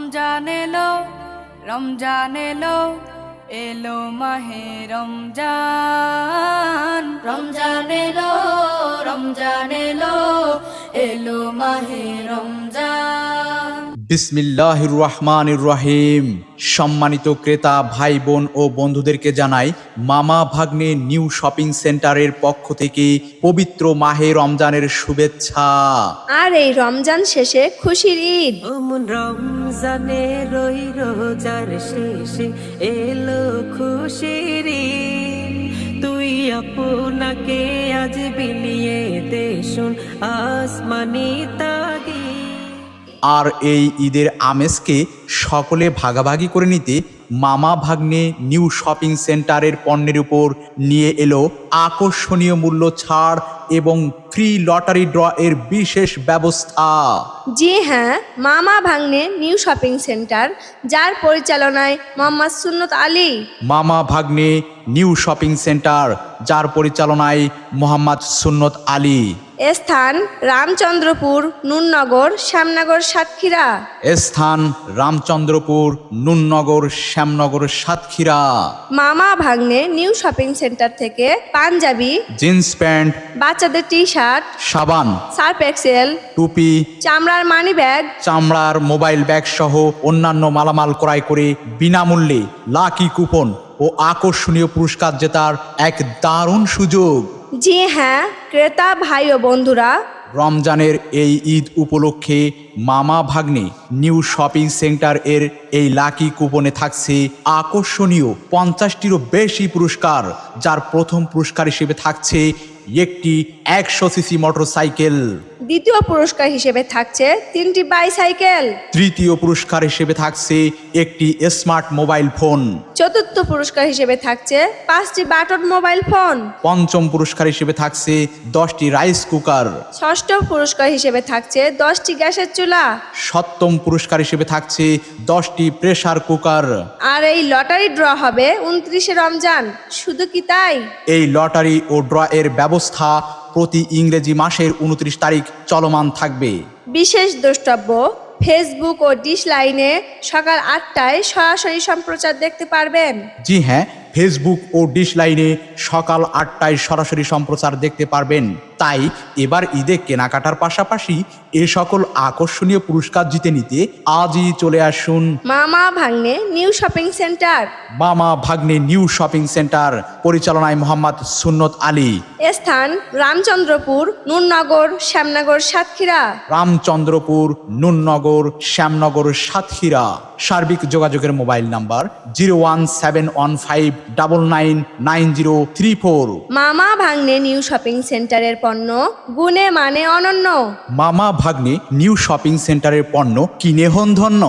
রমজান এলো, রমজান এলো, এলো মাহে রমজান। রমজান এলো, রমজান এলো, এলো মাহে রমজান। বিসমিল্লাহির রহমানির রহিম। সম্মানিত ক্রেতা ভাই বোন ও বন্ধুদেরকে জানাই মামা ভাগ্নে নিউ শপিং সেন্টারের পক্ষ থেকে পবিত্র মাহে রমজানের শুভেচ্ছা। আর এই রমজান শেষে খুশির ঈদ। রমজানে রই রোজার শেষে এলো খুশির ঈদ। তুই আপনাকে আজ বিলিয়ে দে শুন আসমানি তাগি। আর এই ঈদের আমেজকে সকলে ভাগাভাগি করে নিতে মামা ভাগ্নে নিউ শপিং সেন্টারের পণ্যের উপর নিয়ে এলো আকর্ষণীয় মূল্য ছাড় এবং ফ্রি লটারি ড্র এর বিশেষ ব্যবস্থা। জি হ্যাঁ, মামা ভাগ্নে নিউ শপিং সেন্টার, যার পরিচালনায় মোহাম্মদ সুন্নত আলী। মামা ভাগ্নে নিউ শপিং সেন্টার, যার পরিচালনায় মোহাম্মদ সুন্নত আলী। স্থান রামচন্দ্রপুর, নুননগর, শ্যামনগর, সাতক্ষীরা। স্থান রামচন্দ্রপুর, নুননগর, শ্যামনগর, সাতক্ষীরা। মামা ভাগ্নে নিউ শপিং সেন্টার থেকে পাঞ্জাবি, জিন্স প্যান্ট, বাচ্চাদের টি শার্ট, সাবান, সার্ফ এক্সেল, টুপি, চামড়ার মানি ব্যাগ, চামড়ার মোবাইল ব্যাগ সহ অন্যান্য মালামাল ক্রয় করে বিনামূল্যে লাকি কুপন ও আকর্ষণীয় পুরস্কার জেতার এক দারুণ সুযোগ। জি হ্যাঁ ক্রেতা ভাই ও বন্ধুরা, রমজানের এই ঈদ উপলক্ষে মামা ভাগ্নে নিউ শপিং সেন্টার এর এই লাকি কুপনে থাকছে আকর্ষণীয় 50টিরও বেশি পুরস্কার, যার প্রথম পুরস্কার হিসেবে থাকছে একটি 100 সিসি মোটরসাইকেল, দ্বিতীয় পুরস্কার হিসেবে থাকছে 3টি বাইসাইকেল, তৃতীয় পুরস্কার হিসেবে থাকছে একটি স্মার্ট মোবাইল ফোন, চতুর্থ পুরস্কার হিসেবে থাকছে 5টি বাটন মোবাইল ফোন, পঞ্চম পুরস্কার হিসেবে থাকছে 10টি রাইস কুকার, ষষ্ঠ পুরস্কার হিসেবে থাকছে 10টি গ্যাসের চুলা, সপ্তম পুরস্কার হিসেবে থাকছে 10টি প্রেসার কুকার। আর এই লটারি ড্র হবে 29শে রমজান। শুধু কি তাই, এই লটারি ও ড্র এর ব্যবস্থা প্রতি ইংরেজি মাসের 29 তারিখ চলমান থাকবে। বিশেষ দ্রষ্টব্য, ফেসবুক ও ডিশ লাইনে সকাল 8টায় সরাসরি সম্প্রচার দেখতে পারবেন। জি হ্যাঁ, ফেসবুক ও ডিশ লাইনে সকাল 8টায় সরাসরি সম্প্রচার দেখতে পারবেন। তাই এবার ঈদে কেনাকাটার পাশাপাশি এ সকল আকর্ষণীয় পুরস্কার জিতে নিতে আজই চলে আসুন মামা ভাগ্নে নিউ শপিং সেন্টার। মামা ভাগ্নে নিউ শপিং সেন্টার, পরিচালনায় মোহাম্মদ সুন্নত আলী। স্থান রামচন্দ্রপুর, নুননগর, শ্যামনগর, সাতক্ষীরা। রামচন্দ্রপুর, নুননগর, শ্যামনগর, সাতক্ষীরা। সার্বিক যোগাযোগের মোবাইল নাম্বার 01715999034। মামা ভাগ্নে নিউ শপিং সেন্টারের পণ্য গুণে মানে অনন্য। মামা ভাগ্নে নিউ শপিং সেন্টারের পণ্য কিনে হন ধন্য।